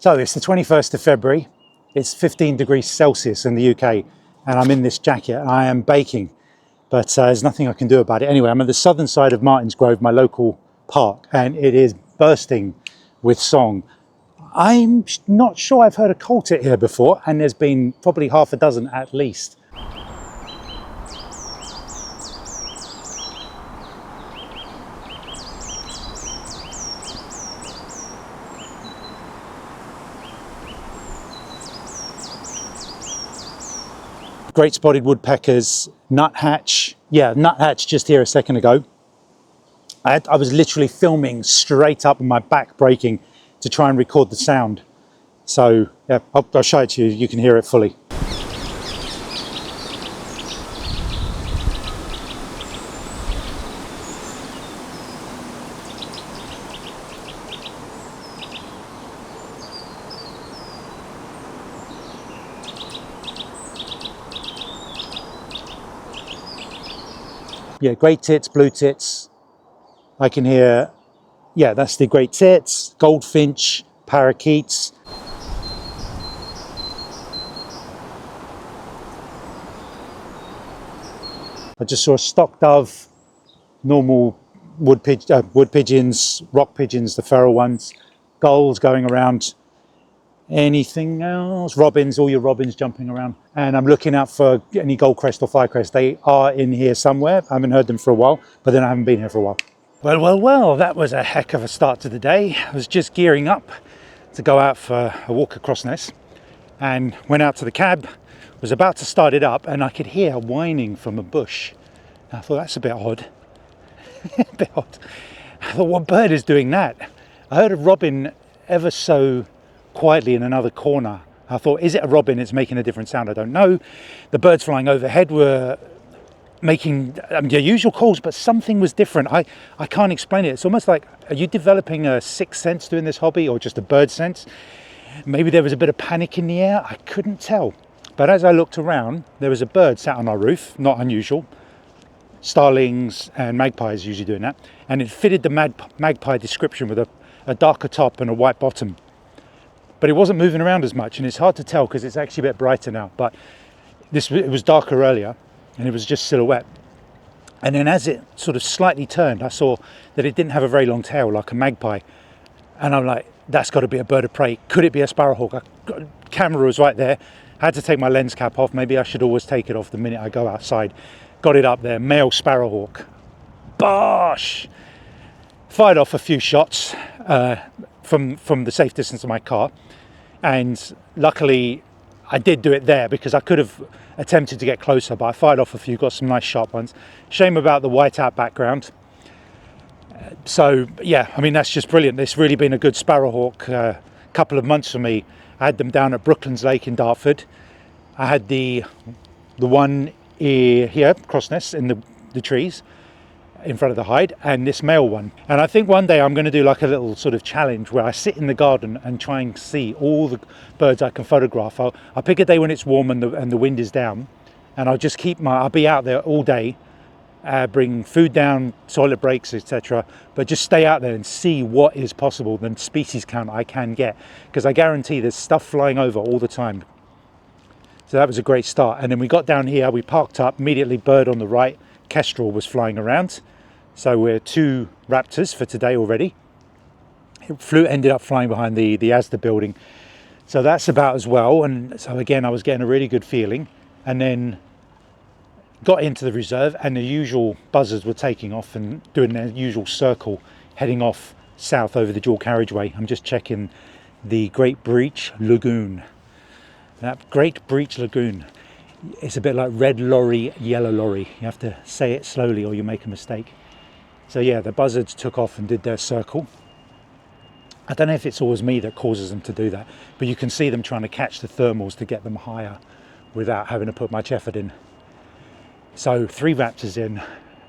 So it's the 21st of February, it's 15 degrees Celsius in the UK, and I'm in this jacket. I am baking, but there's nothing I can do about it. Anyway, I'm at the southern side of Martin's Grove, my local park, and it is bursting with song. I'm not sure I've heard a quartet here before, and there's been probably half a dozen at least. Great spotted woodpeckers, nuthatch. Yeah, nuthatch just here a second ago. I was literally filming straight up with my back breaking to try and record the sound. So yeah, I'll show it to you, you can hear it fully. Yeah, great tits, blue tits. I can hear, yeah, that's the great tits, goldfinch, parakeets. I just saw a stock dove, normal wood pigeons, rock pigeons, the feral ones, gulls going around. Anything else? Robins, all your robins jumping around. And I'm looking out for any goldcrest or firecrest. They are in here somewhere. I haven't heard them for a while, but then I haven't been here for a while. Well, that was a heck of a start to the day. I was just gearing up to go out for a walk across Crossness and went out to the cab, was about to start it up, and I could hear whining from a bush. I thought, that's a bit odd. A bit odd. I thought, what bird is doing that? I heard a robin ever so quietly in another corner. I thought, is it a robin? It's making a different sound. I don't know. The birds flying overhead were making their usual calls, but something was different. I can't explain it. It's almost like, are you developing a sixth sense doing this hobby, or just a bird sense? Maybe there was a bit of panic in the air. I couldn't tell. But as I looked around, there was a bird sat on our roof, not unusual. Starlings and magpies usually doing that. And it fitted the magpie description with a darker top and a white bottom. But it wasn't moving around as much, and it's hard to tell because it's actually a bit brighter now. But it was darker earlier, and it was just silhouette. And then as it sort of slightly turned, I saw that it didn't have a very long tail like a magpie. And I'm like, that's got to be a bird of prey. Could it be a sparrowhawk? Camera was right there. I had to take my lens cap off. Maybe I should always take it off the minute I go outside. Got it up there, male sparrowhawk. Bosh! Fired off a few shots from the safe distance of my car. And luckily I did do it there, because I could have attempted to get closer, but I fired off a few, got some nice sharp ones. Shame about the whiteout background. So yeah, I mean, that's just brilliant. It's really been a good sparrowhawk couple of months for me. I had them down at Brooklands Lake in Dartford. I had the one here, Crossness, in the trees in front of the hide, and this male one. And I think one day I'm going to do like a little sort of challenge where I sit in the garden and try and see all the birds I can photograph. I'll pick a day when it's warm and the wind is down, and I'll be out there all day, bring food down, toilet breaks, etc. But just stay out there and see what is possible, the species count I can get, because I guarantee there's stuff flying over all the time. So that was a great start. And then we got down here, we parked up, immediately bird on the right, kestrel was flying around. So we're 2 raptors for today already. It ended up flying behind the Asda building. So that's about as well. And so again, I was getting a really good feeling. And then got into the reserve, and the usual buzzards were taking off and doing their usual circle, heading off south over the dual carriageway. I'm just checking the Great Breach Lagoon. That Great Breach Lagoon. It's a bit like red lorry, yellow lorry. You have to say it slowly or you make a mistake. So yeah, the buzzards took off and did their circle. I don't know if it's always me that causes them to do that, but you can see them trying to catch the thermals to get them higher without having to put much effort in. So 3 raptors in,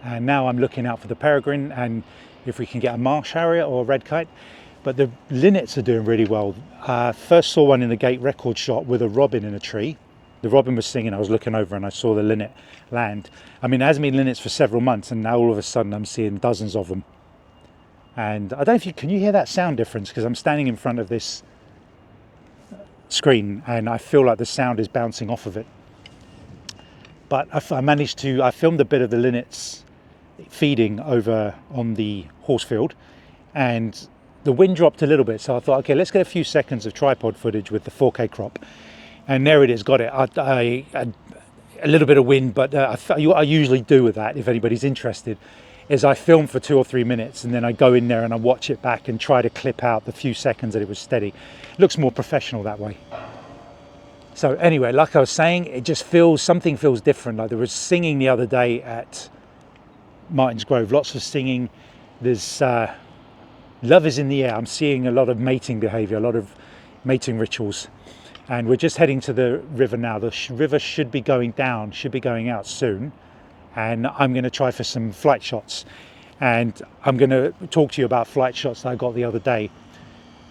and now I'm looking out for the peregrine and if we can get a marsh harrier or a red kite. But the linnets are doing really well. First saw one in the gate record shot with a robin in a tree. The robin was singing, I was looking over and I saw the linnet land. I mean, it hasn't been linnets for several months, and now all of a sudden I'm seeing dozens of them. And I don't know if can you hear that sound difference? Because I'm standing in front of this screen, and I feel like the sound is bouncing off of it. But I filmed a bit of the linnets feeding over on the horse field, and the wind dropped a little bit, so I thought, okay, let's get a few seconds of tripod footage with the 4K crop. And there it is, got it. A little bit of wind, but what I usually do with that, if anybody's interested, is I film for 2 or 3 minutes, and then I go in there and I watch it back and try to clip out the few seconds that it was steady. It looks more professional that way. So anyway, like I was saying, it just something feels different. Like there was singing the other day at Martin's Grove, lots of singing. There's love is in the air. I'm seeing a lot of mating behavior, a lot of mating rituals. And we're just heading to the river now. The river should be going down, should be going out soon. And I'm going to try for some flight shots. And I'm going to talk to you about flight shots that I got the other day,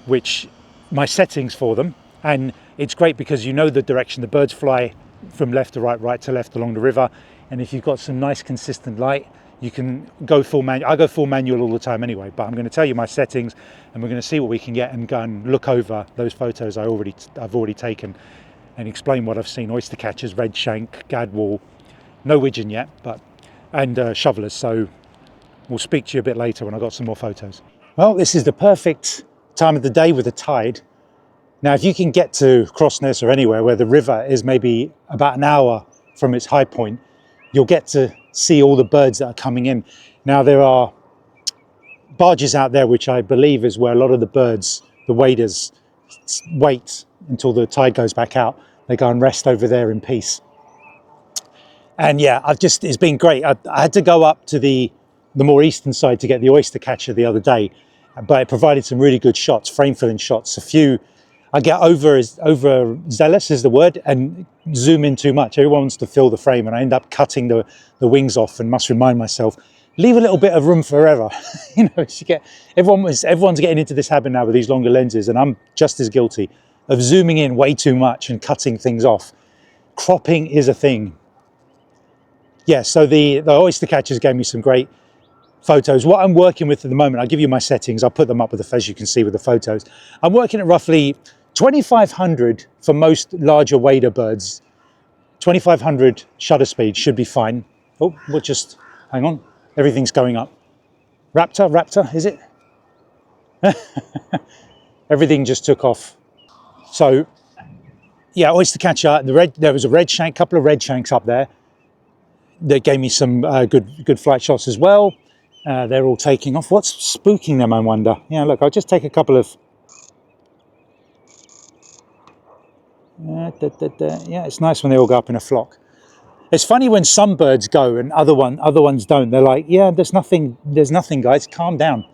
which my settings for them. And it's great because you know the direction the birds fly from left to right, right to left along the river. And if you've got some nice consistent light, you can go full manual. I go full manual all the time anyway, but I'm going to tell you my settings, and we're going to see what we can get and go and look over those photos I've already taken and explain what I've seen. Oyster catchers, red shank, gadwall, no widgeon yet, and shovelers. So we'll speak to you a bit later when I've got some more photos. Well, this is the perfect time of the day with the tide. Now, if you can get to Crossness or anywhere where the river is maybe about an hour from its high point, you'll get to see all the birds that are coming in. Now, there are barges out there, which I believe is where a lot of the birds, the waders, wait until the tide goes back out. They go and rest over there in peace. And yeah, it's been great. I had to go up to the more eastern side to get the oyster catcher the other day, but it provided some really good shots, frame filling shots. I get overzealous is the word, and zoom in too much. Everyone wants to fill the frame, and I end up cutting the wings off, and must remind myself, leave a little bit of room for error. Everyone's getting into this habit now with these longer lenses, and I'm just as guilty of zooming in way too much and cutting things off. Cropping is a thing. Yeah, so the oyster catchers gave me some great photos. What I'm working with at the moment, I'll give you my settings. I'll put them up as you can see with the photos. I'm working at roughly 2,500 for most larger wader birds. 2,500 shutter speed should be fine. Oh, we'll just, hang on. Everything's going up. Raptor, is it? Everything just took off. So, yeah, oyster catcher, there was a couple of red shanks up there. They gave me some good flight shots as well. They're all taking off. What's spooking them, I wonder? Yeah, look, I'll just take a couple of... Yeah, it's nice when they all go up in a flock. It's funny when some birds go and other ones don't. They're like, yeah, there's nothing, guys, calm down.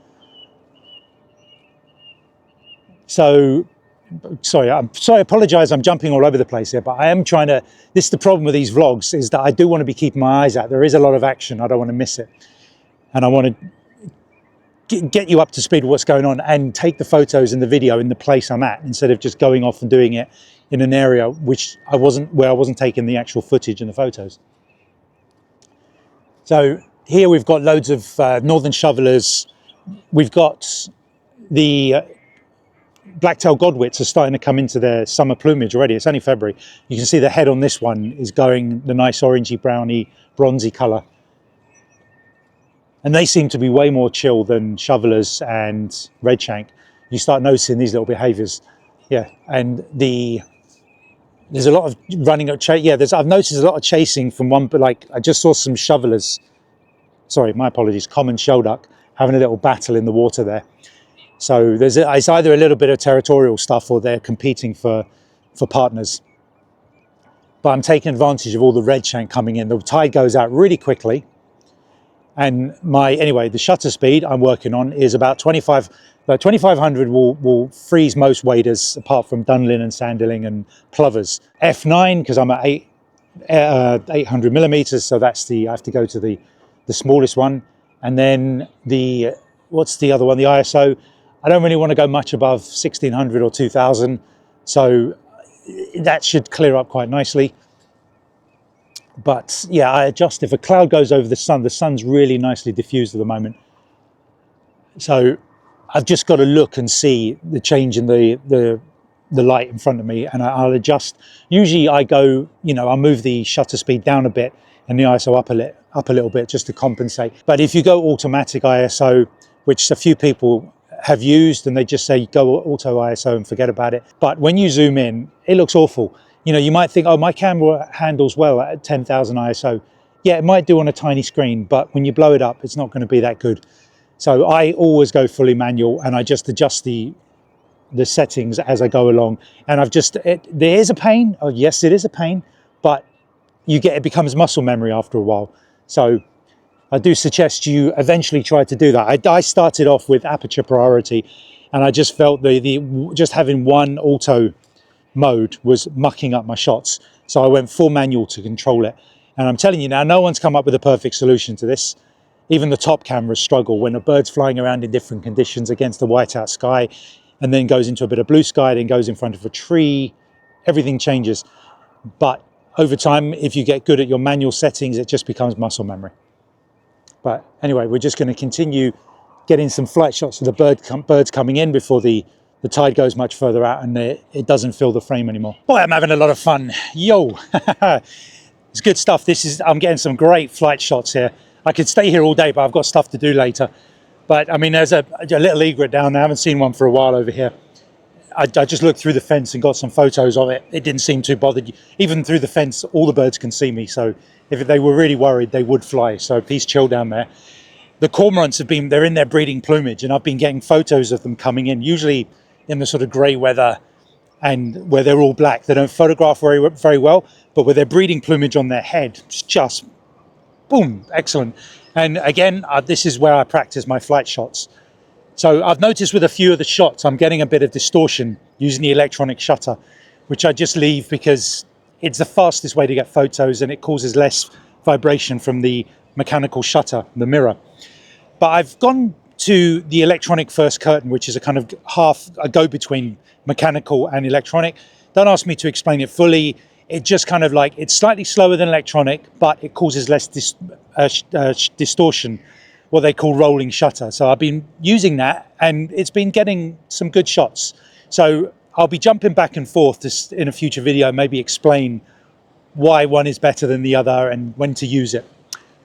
So, I apologize, I'm jumping all over the place here, but I am trying to... This is the problem with these vlogs, is that I do want to be keeping my eyes out. There is a lot of action. I don't want to miss it. And I want to get you up to speed with what's going on and take the photos and the video in the place I'm at, instead of just going off and doing it in an area where I wasn't taking the actual footage and the photos. So here we've got loads of northern shovelers. We've got the black-tailed godwits are starting to come into their summer plumage already. It's only February. You can see the head on this one is going the nice orangey, browny, bronzy colour. And they seem to be way more chill than shovelers and redshank. You start noticing these little behaviours. Yeah, and there's a lot of running up. I've noticed a lot of chasing from one, but like I just saw some shovelers. Sorry, my apologies. Common shelduck having a little battle in the water there. So it's either a little bit of territorial stuff or they're competing for partners. But I'm taking advantage of all the redshank coming in. The tide goes out really quickly. And the shutter speed I'm working on is about 2,500 will freeze most waders apart from dunlin and sandilling and plovers. F9, because I'm at 800 millimeters, so I have to go to the smallest one. And then what's the other one, the ISO? I don't really want to go much above 1,600 or 2,000. So that should clear up quite nicely. But yeah, I adjust. If a cloud goes over the sun's really nicely diffused at the moment. So I've just got to look and see the change in the the light in front of me, and I'll adjust. Usually I go, I'll move the shutter speed down a bit and the ISO up a little bit just to compensate. But if you go automatic ISO, which a few people have used, and they just say go auto ISO and forget about it. But when you zoom in, it looks awful. You might think, oh, my camera handles well at 10,000 ISO. Yeah, it might do on a tiny screen, but when you blow it up, it's not going to be that good. So I always go fully manual, and I just adjust the settings as I go along. And there is a pain. Oh yes, it is a pain, but it becomes muscle memory after a while. So I do suggest you eventually try to do that. I started off with aperture priority, and I just felt just having one auto mode was mucking up my shots. So I went full manual to control it. And I'm telling you now, no one's come up with a perfect solution to this. Even the top cameras struggle when a bird's flying around in different conditions against a whiteout sky, and then goes into a bit of blue sky, then goes in front of a tree. Everything changes. But over time, if you get good at your manual settings, it just becomes muscle memory. But anyway, we're just going to continue getting some flight shots of the birds coming in before the tide goes much further out and it doesn't fill the frame anymore. Boy, I'm having a lot of fun. Yo, it's good stuff. I'm getting some great flight shots here. I could stay here all day, but I've got stuff to do later. But I mean, there's a little egret down there. I haven't seen one for a while over here. I just looked through the fence and got some photos of it. It didn't seem too bothered. Even through the fence, all the birds can see me. So if they were really worried, they would fly. So peace, chill down there. The cormorants they're in their breeding plumage, and I've been getting photos of them coming in, usually in the sort of grey weather and where they're all black. They don't photograph very, very well, but with their breeding plumage on their head, it's just boom, excellent. And again, this is where I practice my flight shots. So I've noticed with a few of the shots, I'm getting a bit of distortion using the electronic shutter, which I just leave because it's the fastest way to get photos and it causes less vibration from the mechanical shutter, the mirror. But I've gone to the electronic first curtain, which is a kind of a go-between mechanical and electronic. Don't ask me to explain it fully. It just kind of it's slightly slower than electronic, but it causes less distortion, what they call rolling shutter. So I've been using that and it's been getting some good shots. So I'll be jumping back and forth in a future video, maybe explain why one is better than the other and when to use it.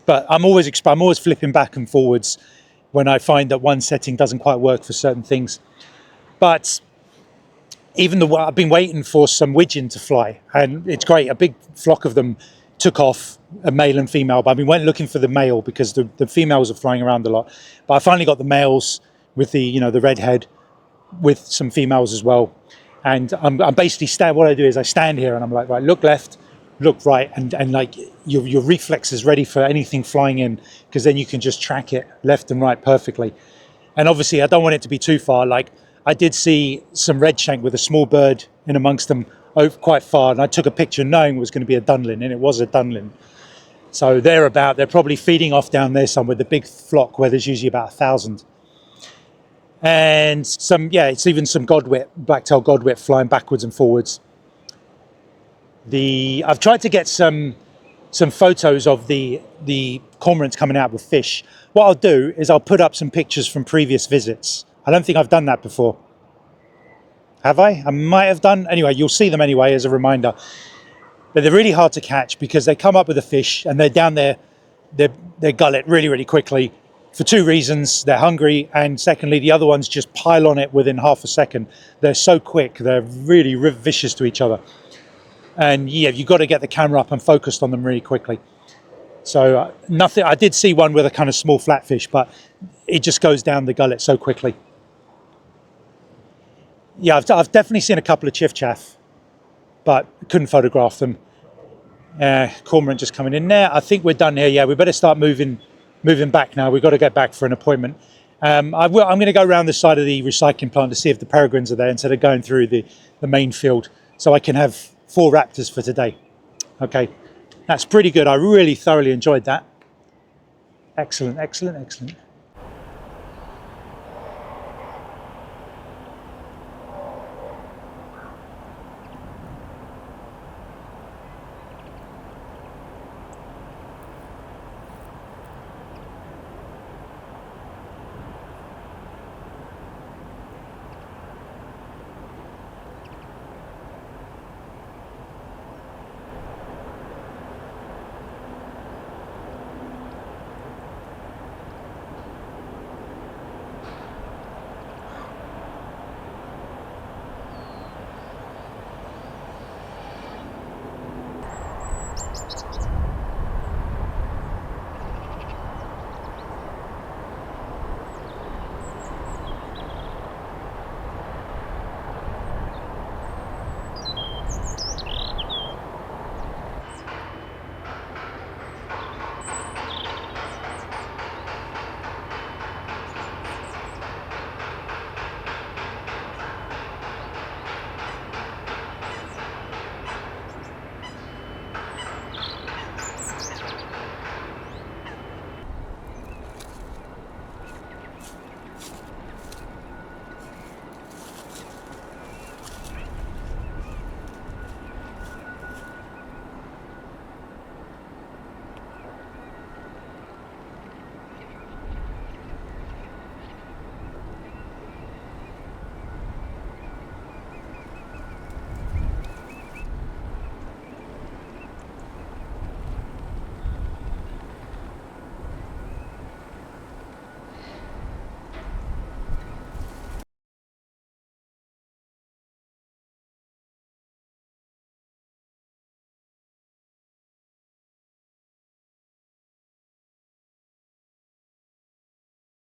But I'm always flipping back and forwards when I find that one setting doesn't quite work for certain things. But I've been waiting for some widgeon to fly, and it's great. A big flock of them took off, a male and female, but I went looking for the male because the females are flying around a lot. But I finally got the males with the red head, with some females as well. And I'm basically what I do is I stand here and I'm like, right, look left, look right, and like your reflex is ready for anything flying in, because then you can just track it left and right perfectly. And obviously I don't want it to be too far. Like I did see some redshank with a small bird in amongst them quite far, and I took a picture knowing it was going to be a dunlin, and it was a dunlin. So they're probably feeding off down there somewhere, the big flock where there's usually about 1,000. And it's even some godwit, black-tailed godwit flying backwards and forwards. I've tried to get some photos of the cormorants coming out with fish. What I'll do is I'll put up some pictures from previous visits. I don't think I've done that before. Have I? I might have done. Anyway, you'll see them anyway as a reminder. But they're really hard to catch because they come up with a fish and they're down their gullet really, really quickly for two reasons. They're hungry, and secondly, the other ones just pile on it within half a second. They're so quick. They're really vicious to each other. And yeah, you've got to get the camera up and focused on them really quickly. So nothing. I did see one with a kind of small flatfish, but it just goes down the gullet so quickly. Yeah, I've definitely seen a couple of chiff-chaff, but couldn't photograph them. Cormorant just coming in there. I think we're done here. Yeah, we better start moving back now. We've got to get back for an appointment. I'm going to go around the side of the recycling plant to see if the peregrines are there instead of going through the main field, so I can have 4 raptors for today. Okay, that's pretty good. I really thoroughly enjoyed that. Excellent, excellent, excellent.